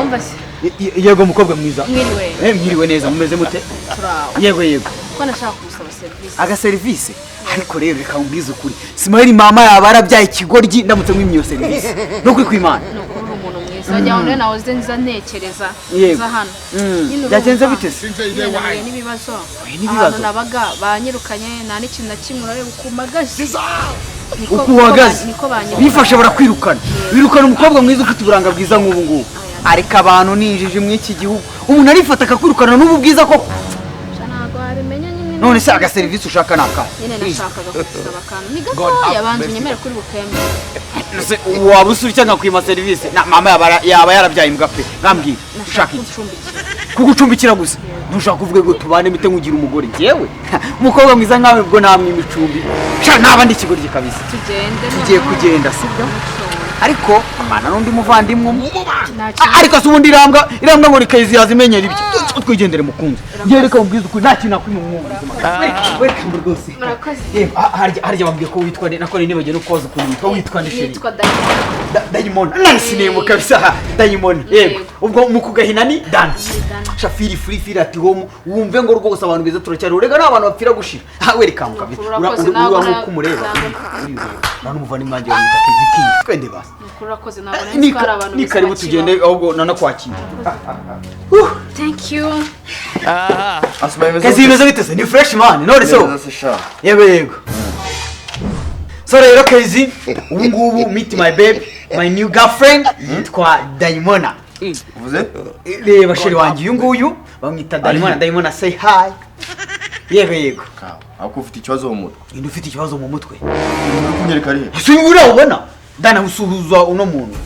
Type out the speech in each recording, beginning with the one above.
Ombase. Yego mukobwa mwiza. Mwiriwe. Mwiriwe neza mumeze mute? Turaho. Yego. Ko nashaka gusaba service. Aga service? Ariko rero reka umbwize ukuri. Smile mama yaba yarabyaye ikigoryi ndamutse mwimyo service. No kuri kwimana. Sajya onde nawe nza ntekereza za hano. Byagenze bite se? N'ibibazo. Abantu nabaga banyirukanye nta n'ikintu na kimwe urareba ukumagaje. Ukuhagaze. Bifashe barakwirukana. Birukana umukobwa mwiza ufite uburanga bwiza nk'ubu ngubu. Ariko abantu ninjije mu iki gihugu. Umuntu arifata akakwirukana n'ubu bwiza koko. Ntago abimenya nyine. None se aga service ushaka naka? Nyine nashakaga gusaba kandi. Ni gato yabanje nyemera kuri bukembe. Nase waba usuri cyangwa kwima service na mama yaba yarabyaye imbwa pe ngambwira ushaka iki kugucumbikira gusa ntushaka kuvuga ngo tubane mite nkugira umugore jewe umukobwa mwiza nkawe ubwo namwe imicumbi sha naba ndi kigoryi kabisa tugiye kugenda sibyo ariko amana nundi muvandimwe ariko subundi irambwa ngo ni KEYZ yazimenyera ibyo twigendere mukunzi ngiye reka ubwiza uko nta kintu nakwimwe mwumva welcome rwose harya bambwiye ko witwa nako nibagiye no koza ukuntu witwa ndisheri Diamond nice name kabisa Diamond yego ubwo mukugahina ni Dan shafiri free ati home wumve ngo rwose abantu beza turacyari urega n'abantu bapfira gushira welcome kabisa ura kumureba none umuvani manje wa KEYZ twende basi kurakoze nabone twara abantu ni karibu tugende ahubwo nanakwakira thank you KEYZ imeze bite se ni fresh man none so yego so rero KEYZ ubu ngubu meet my babe my new girlfriend twa Diamond uvuze reba sheri wanjye uyu nguyu bamwita Diamond say hi yego ako ufite ikibazo mu mutwe indi ufite ikibazo mu mutwe uri kunyereka ari ese urabona dana usuhuza uno muntu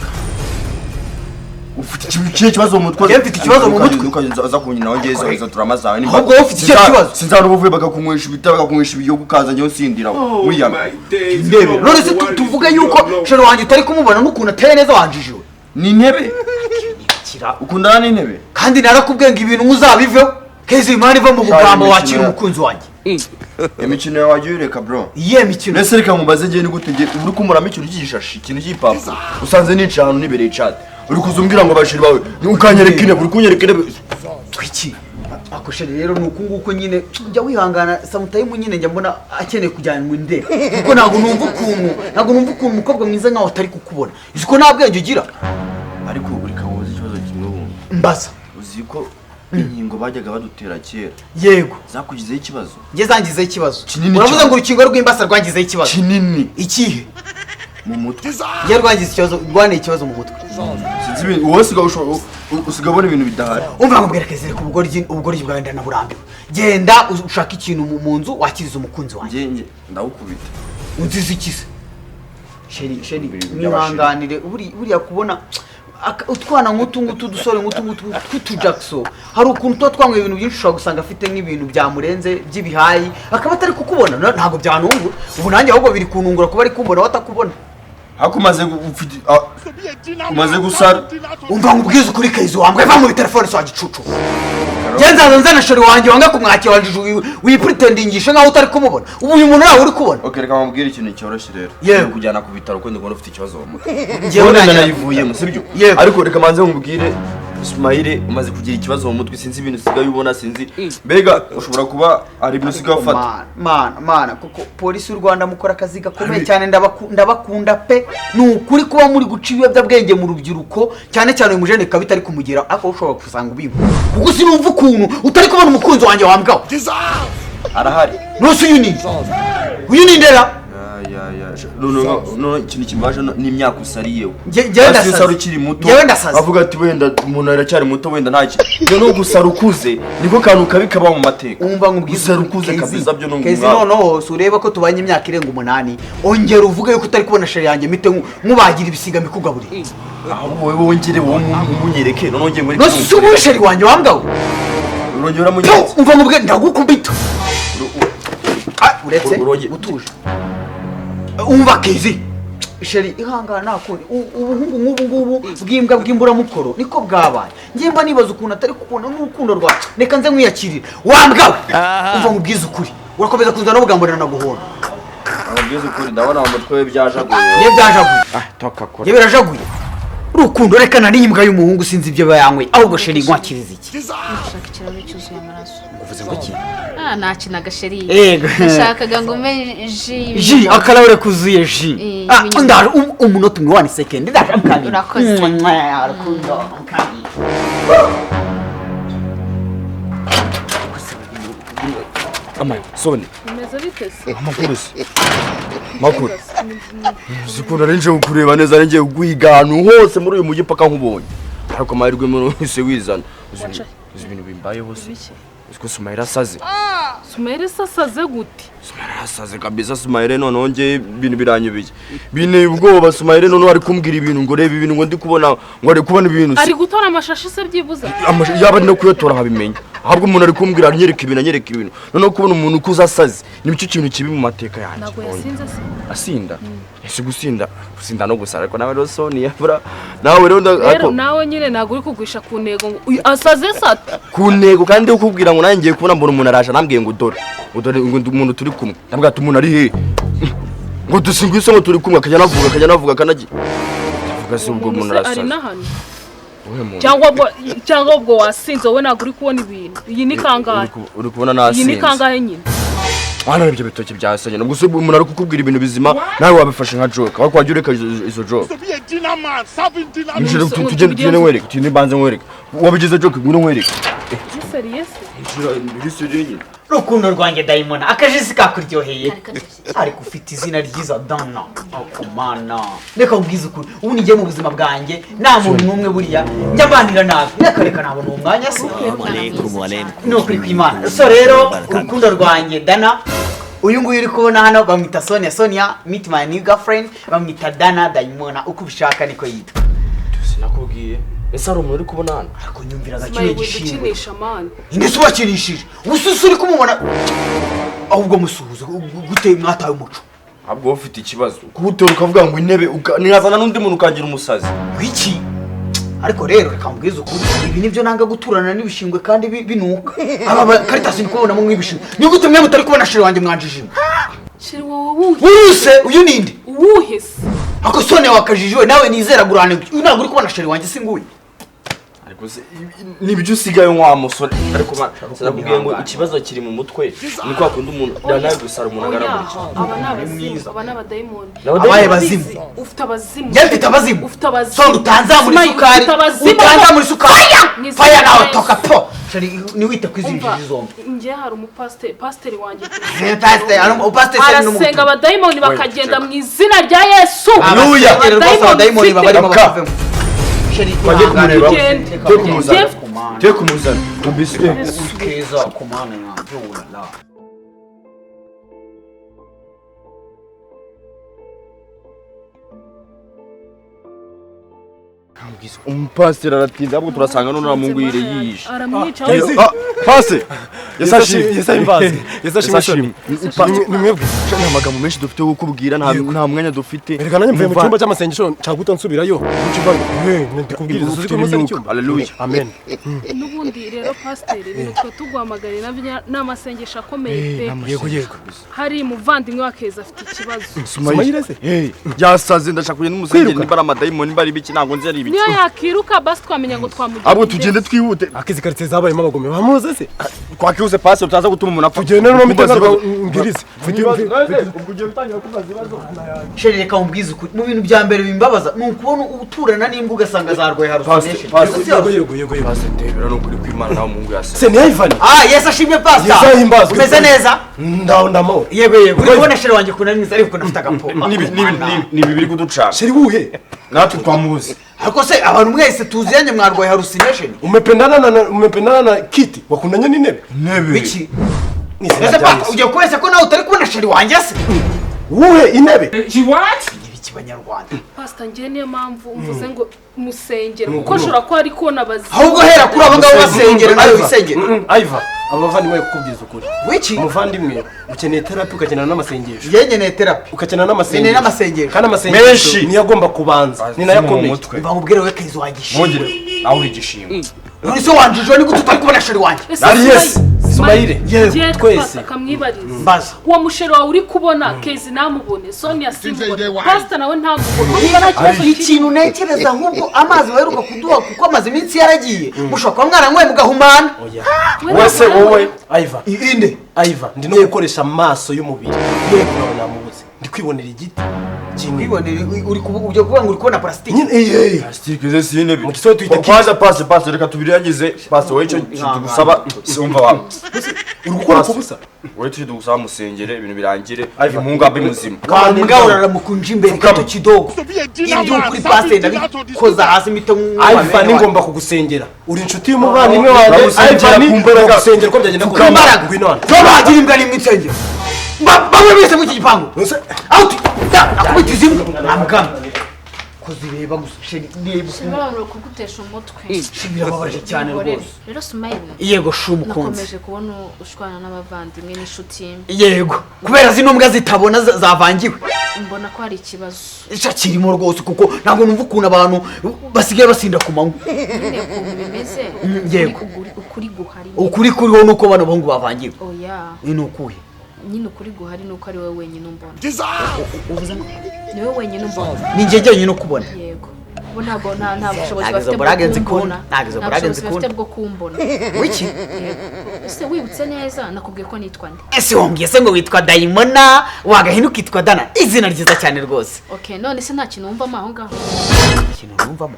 ufite ikibazo mu mutwe mfite ikibazo mu mutwe ukaza kunyina wongeza izo turamazawe ni ahubwo ufite ikibazo sinzana ubuvuye bagakunywesha ibitabo bagakunywesha ibiyo gukaza njye usindira muri yama ndebe none se tuvuge yuko sheri wanjye utari kumubona n'ukuntu ateye neza wanjijiwe ni intebe ukundana n'intebe kandi narakubwenga ibintu muzabiveho KEYZ imana iva mu bugambo wakira umukunzi wanjye imikino yawe wagiye ureka bro iye mikino nese reka mubaze ngiye ni gute ngiye uri kumuramo ikintu cy'ishashi ikintu cy'ipapa usanze n'icano nibereye chat uri kuzumbwira ngo bashiri bawe ukanyereka intebe uri kunyereka intebe twiki akosheri rero nuko nguko nyine njya wihangana sometimes nyine njya mbona akeneye kujyana mu ndera kuko ntago numva ukuntu umukobwa mwiza nkaho atari kukubona iziko nta bwenge ugira ariko uri kawoza ikibazo kimwe wumva mbaza uzi ko inkingo bajyaga badutera kera yego zakugizeho ikibazo nge zangizeho ikibazo uravuze ngo urukingo rw'imbasa rwangizeho ikibazo kinini ikihe mu mutwe ye rwangize ikibazo rwaneye ikibazo mu mutwe sinzi ibintu wowe usigabona ibintu bidahari umva ngo bwerekeze ku ubugoryi bwawe ndanaburambiwe genda ushaka ikintu mu nzu wakiriza umukunzi wanjye nge ndawukubita unziza ikise sheri mwihanganire buriya kubona utwana nk'utu dusore nk'utu Jackson hari ukuntu tuba twamwe ibintu byinshi ushobora gusanga afite nk'ibintu byamurenze by'ibihayi akaba atari kukubona ntabwo byanungura ubu nanjye ahubwo biri kunungura kuba ari kumbona watakubona umaze gusara umva ngo ubwize ukuri KEYZ wambwe va mu telefone sa gicucu genza nzana sheri wanjye wanga kumwakira wanjije wipretendingisha nkaho utari kumubona ubu uyu muntu nawe uri kubona okay reka mubwire ikintu cyoroshye rero kujyana ku bitaro kwenda ngo ufite ikibazo mu mutwe ngewe nanayivuyemo sibyo ariko reka manze mubwire Smile umaze kugira ikibazo mu mutwe sinzi ibintu sigaye ubona sinzi mbega ushobora kuba ari ibintu sigaye ufata mana kuko polisi y'u Rwanda mukora akazi gakomeye cyane ndabakunda pe n'ukuri kuba muri guca ibiyobyabwenge mu rubyiruko cyane cyane uyu mujene kabita ari kumugera ariko ushobora kusanga ubimwe kuko sinumva ukuntu utari kubona umukunzi wanjye wambwaho arahari nose uyu ni ndera no ikintu kimaje n'imyaka usariyeho ndasara ukiri muto avuga ati wenda umuntu aracyari muto wenda ntaki no gusara ukuze niko kantu kabikaba mu mateka umva ngubwiza ukuze kabisa byo no KEYZ noneho ureba ko tubanye imyaka irenga 8 ongera uvuge yuko utari kubona sheri yanjye mite nkubagira ibisiga mikugaburira ahubwo wowe wongere wowe umunyereke none ngiye muri nose ubu sheri wanjye wambwaho urongera munyereke umva ngubwe ndagukubita uretse utuje umva KEYZ sheri ihangana nakuri ubuhungu ngubu bw'imbwa bw'imburamukoro niko bwabaye ngiye mba nibaza ukuntu atari kubona n'urukundo rwa reka nze nkwiyakirira wambwawe umva ngubwiza ukuri urakomeza kuzana n'ubugambo naguhona ababwiza ukuri ndabona mu mutwe byajaguye ye byajaguye toka kora ye birajaguye Rukundo reka nari imbwa y'umuhungu sinzi ibyo bayanywe ahubwo sheri nkwakiriza iki Ndashaka ikirahure cyuzuye amaraso. uvuze ngo iki Nakinaga sheri. Yego Nashakaga ngo mbe ji akarahure kuzuye ji ndaje umunota umwe 1 second ndaje amkani Urakoze. Rukundo amkani amaye soni Umeze bitese. makuru zikunda renje ukureba neza ngiye guhiga ahantu hose muri uyu mujyi paka nkubonye ariko amahirwe muri wese wizana uzi ibintu bimbaye hose uziko Sumayira asaze Sumayira asaze gute? Sumayira asaze kabisa Sumayira none onge ibintu biranyubiye bine ubwoba Sumayira none ari kumbwira ibintu ngo reba ibintu ngo ndi kubona ngo ari kubona ibintu Ari gutora amashashi se byibuza. yaba no kuyotora habimenya ahubwo umuntu ari kumbwira anyereka ibintu none kubona umuntu kuza asaze nibice ikintu kibi mu mateka yanjye Nago yasinze se. asinda ese gusinda no gusara ariko nawe Sonia bra nawe rero nawe nyine nago uri kugwisha ku ntego ngo asaze sata ku ntego kandi ukubwira ngo nanjye kubona mbona umuntu araje nambwiye ngo dore umuntu turi kumwe ndabwira ati umuntu ari he ngo dusingwise ngo turi kumwe akajya navuga kanagi avuga se ubwo umuntu arasaze ari nahano cyangwa ubwo wasinze wowe nago uri kubona ibintu iyi ni kangahe uri kubona nasinze iyi ni kangahe nyine Ana nibyo bitoki byasenye nubwo umuntu ari kukubwira ibintu bizima nawe wabifashe nka joke aho kwajya ureka izo joke tugende wereka tugende banze wereka wabigize joke ngwino wereka Rukundo rwanjye Diamond akajisi kakuryoheye ariko ufite izina ryiza Dana akomana reka ubwize ukuri ubu nijye mu buzima bwanjye nta muntu n'umwe buriya njyabanira nabi reka nabona umwanya se no kuri kwimana so rero urukundo rwanjye Dana uyu nguyu uri kubona hano bamwita Sonia meet my new girlfriend bamwita Dana Diamond uko ubishaka niko yitwa sinakubwiye ese ari umuntu uri kubona hano ariko nyumvira gakire gishimwe man ndetse wakinishije ususu uri kumubona ahubwo musuhuza gute mwataye umuco ahubwo ufite ikibazo kubutora ukavuga ngo intebe niyazana n'undi muntu ukagira umusazi wiki ariko rero reka mbwize ukuri ibi nibyo nanga guturana n'ibishingwe kandi binuka aba Caritas ni kubona mu mwibishingwe ni gute mwe mutari kubona shiri wanjye mwanjijimwe shiri wowe uruse uyu ninde uwuhese ako Sonia wakajijwe nawe nizera gurane ntabwo uri kubona shiri wanjye singuye nibyo usigaye nwa musore ariko sinakubwiye ngo ikibazo kiri mu mutwe ni kwa kundi umuntu yanaye gusara umuntu agaragara aba n'abazimu aba n'abadayimoni abaye bazimu ufite abazimu yafite abazimu ufite abazimu so utanza muri sukari utanza muri sukari faya nawe toka po ni wite kwizinjira zombi nje hari umupasiteri wanjye umupasiteri arasenga abadayimoni bakagenda mu izina rya Yesu haleluya abadayimoni babarimo bavemo Wajye kumureba te kumuzana tubiswe keza komana yanjye la umupasiteri aratinda ahubwo turasanga none aramungwire yiyishe aramwica pase yesashimwe nimwebwe nta magambo menshi dufite yo kukubwira nta mwanya dufite reka nanjye mvuye mu cyumba cy'amasengesho ncaguta nsubirayo ndikubwira ufite imyuka haleluya amen n'ubundi rero pasiteri nitwe tuguhamagarira nabyo n'amasengesho akomeye pe yego hari muvandimwe wa KEYZ afite ikibazo Sumayira se yasaze ndashaka kujya n'umusengeri niba ari amadayimoni niba ari ibiki ntabwo nzi ari ibiki niyo yakiruka basi twamenya ngo twamugira ahubwo tugende twihute akizi Caritas zabayemo abagome bamuze se twakihuse pasi utaza gutuma umuntu apfa tugende no mitanga ngirize sheri reka umbwize ukuri mu bintu bya mbere bimbabaza ni ukubona uturana n'imbwa ugasanga zarwaye harusination yego pasiteri no kuri kwimana nawe mungu yasa se ni Ivan Yesu ashimye pastor umeze neza ndamo yego uri kubona sheri wanjye kunaniza ariko ndafite agapo ni bibiri kuducana sheri wuhe natwe twamuzi ariko se abantu mwese tuziyanye mwarwaye hallucination umependana na kiti wakundanye n'intebe biki ese papa ujye kwese ko nawe utari kubona sheri wanjye se wuhe intebe ibiki banyarwanda pastor ngiye niyo mpamvu mvuze ngo musengere kuko ashobora ko ari kubona abazimu ahubwo hera kuri abo ngabo basengera nawe wisengere Ivan abavandimwe kukubwiza ukuri wiki umuvandimwe ukeneye therapy ugakenera n'amasengesho yenye therapy ugakenera n'amasengesho kandi amasengesho niyo agomba kubanza ni nayo akomeye bamubwire we KEYZ wagishinga aho uri gishimwe None se wanjije ni gute utari kubona sheri wanjye? Nari yes. Sumayire. Yes. Twese. Kamwibariza. Mbaza. Uwo mushero wawe uri kubona KEYZ namubone. Sonia simubone. Pastor nawe ntamubone. Ikintu nekereza ahubwo amazi baheruka kuduha kuko amazi iminsi yaragiye. Mushaka mwaranyweye mugahumana. Wese wowe Iva. Inde. Iva ndi no gukoresha amaso y'umubiri. Yego namubuze. Ndi kwibonera igiti. Kwibonera uri kubyo kuvuga ngo uri kubona plastic. Plastic ze sine bi. Mu gisoto twita kwanza passe reka tubirangize passe wowe cyo tugusaba umva wa. Uri gukora kubusa. Wowe tuje tugusaba musengere ibintu birangire impungu abe muzima. Mbwa uraramukunja imbere kato kidogo. Ibyo kuri passe ndabikoza hasi mite Iva ni ngomba kugusengera. Uri inshuti y'umuvandimwe wanjye. Iva ni kugusengera ko byagenda ku mbaraga. Babagira imbwa nimwe insengero. Bamwe bese mu gipangu. Out. Akubitiza imbwa. Namugana. Kuzireba gusheri niba Sinabaro kugutesha umutwe. birababaje cyane rwose. Rero Smile. Yego shumukunze. Nakomeje kubona ushwana n'abavandimwe n'inshuti. Yego. Kubera zino mbwa zitabona zavangiwe. Mbona ko hari ikibazo. Ica kirimo rwose kuko ntabwo numva ukuntu abantu basigaye basinda ku manywa. Nyine ukuntu bimeze. Yego. Ukuri guhari. Ukuri kuriho nuko bano bahungu bavangiwe. Oya. Ni ukuhe? Nyine ukuri guhari nuko ari wowe wenyine umbona. Ni wowe wenyine umbona. Ni njye njyenyine ukubona. Yego. Bo ntabwo nta bushobozi Ntagize bafite kumbona. Ntagize bafite kumbona. bwo kumbona. Wiki? Ese wibutse neza nakubwiye ko nitwa nde? Ese wambwiye se ngo witwa Diamond wagahinduka ukitwa Dana. Izina ryiza cyane rwose. Okay, none se nta kintu wumvamo aho ngaho. Ikintu numvamo.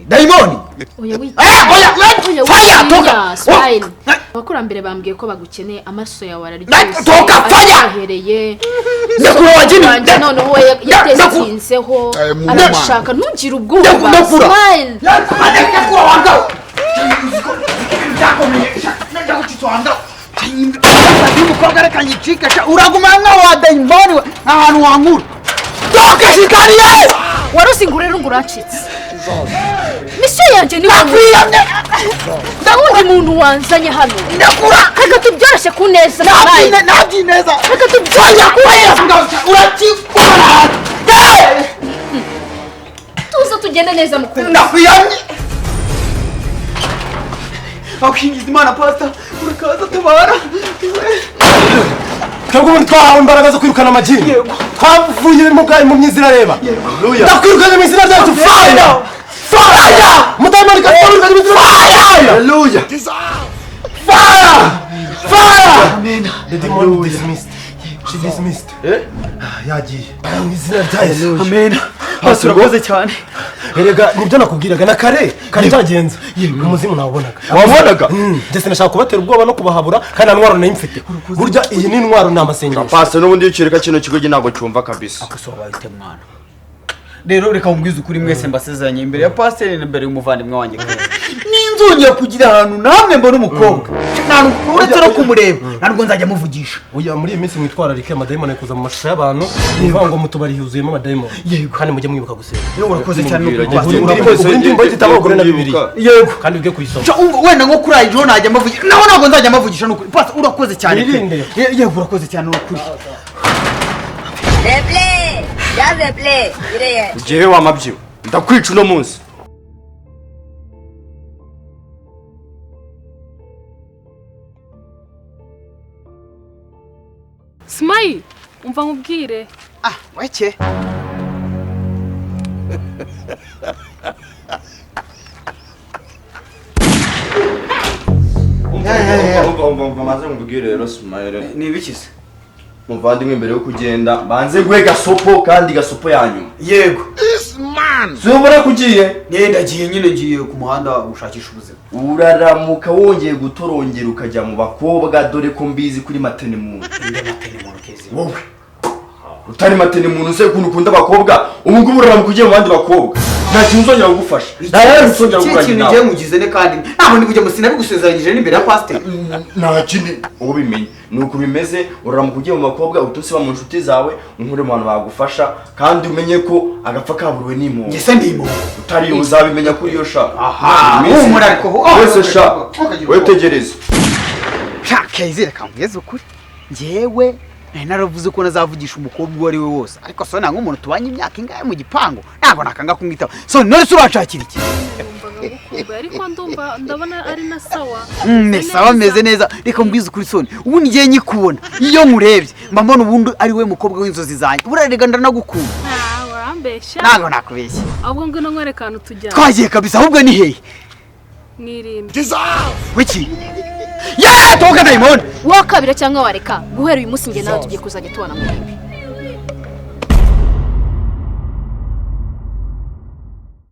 Diamond. Oya wita. Oya, fire, toka. Smile. Abakurambere bambwiye ko bagukeneye amaso yawe araryo. Toka, fire. Ahereye. Ndakura wajini. None wowe yatesinzeho. Arashaka ntugire ubwoba. Smile. Ndakura wanga. Ndakuchitwanga. Umukobwa reka nyicika uraguma nka wa Diamond ahantu wankura. Toka shikariye. Warusingurira nguracitse. Misho yanje ni wakwiyamye. Ndawundi muntu wanzanye hano. Ndakura. Reka tubyarashe kuneza. Nabyi neza. Reka tubyarashe kuneza. Urakikora. Tuza tugende neza mukuru. Ndakwiyamye. Akwingiza Imana Pastor. Urakaza tabara. Twebwe ubundi twahawe imbaraga zo kwirukana amajini. Twavuye mu myizira reba. Ndakwirukanye mu izina ryacu. Fire! Fire! Mudamari katorika mu izina ryacu. Hallelujah. Fire! Fire! Amen. The demon is dismissed. She dismissed. Yagiye. Mu izina rya Yesu. Amen. Pastor urakoze cyane. Erega nibyo nakubwiraga na kare cyagenze. Umuzimu nawobonaga. Wabonaga? Ndetse nashaka kubatera ubwoba no kubahabura kandi ntwaro nayo mfite. Burya iyi ni ntwaro n'amasengesho. Pastor n'ubundi yicireka kino kigo ntago cyumva kabisa. Akaso bayite mwana. Rero reka mubwize ukuri mwese mbasezeranye imbere ya pastor n'imbere y'umuvandimwe wanjye. Ninzongera kugira ahantu namwe mbona umukobwa. Ntabwo uretse no kumureba. Ntabwo nzajya muvugisha. Oya muri iyi minsi mwitwararike amadayimoni kuza mu mashusho y'abantu. Niba ngo mutubari huzuyemo amadayimoni. Yego kandi mujye mwibuka gusenga. Yewe urakoze cyane urakoze ndimbo itabagore na bibiri. Yego kandi ubwe kuyisoma. Wenda nko kuri ayo najya mavugisha. Naho ntabwo nzajya mavugisha n'ukuri. Pastor urakoze cyane. Yego urakoze cyane n'ukuri. Replay! Ya replay! Ireye. Ugiye wa mabyiwe. Ndakwica uno munsi. Smile. Umva nkubwire. Weke. Maze ngubwire rero Smile. Ni ibikize. Muvandimwe mbere yo kugenda banze gwe gasopo kandi gasopo yanyuma. Yego. Zubura kugiye? Ndagiye nyine ngiye ku muhanda gushakisha ubuzima. Uraramuka wongeye gutorongera ukajya mu bakobwa dore ko mbizi kuri matene muntu. Inde matene muntu KEYZ. Wowe. Utari matene muntu se kuntu ukunda abakobwa, ubu ngubu uraramuka ugiye mu bandi bakobwa. Nta kintu uzongera kugufasha. Uzongera gukora ikintu ngiye mugize ne kandi ntabwo ndi kujya musina bigusezeranyije n'imbere ya pastor. Nta kindi ubu bimenye. Nuko bimeze uraramuka ugiye mu bakobwa utusiba mu nshuti zawe unkure mu bantu bagufasha kandi umenye ko agapfa kaburuwe n'impunzi. Ngese ndimo. Utari uzabimenya kuri iyo sha. Aha. Umura ariko wese sha. Wewe tegereza. KEYZ reka ngeze ukuri. Njewe naravuze ko nazavugisha umukobwa uwo ari we wose ariko so nanga umuntu tubanye imyaka ingahe mu gipango ntabwo nakanga kumwitaho so none se urashakira iki ariko ndabona ari na sawa sawa meze neza reka mbwize ukuri soni ubu ngiye nyikubona iyo murebye mba mbona ubundi ari we mukobwa w'inzozi zanjye burarega ndanagukunda warambeshya ntabwo nakubeshya ahubwo ngwino nkwereka ahantu tujyana twagiye kabisa ahubwo ni hehe mwirimbi wiki toka diamond wakabira cyangwa wareka guhera uyu munsi nge nawe tugiye kuzajya tubana muri ibi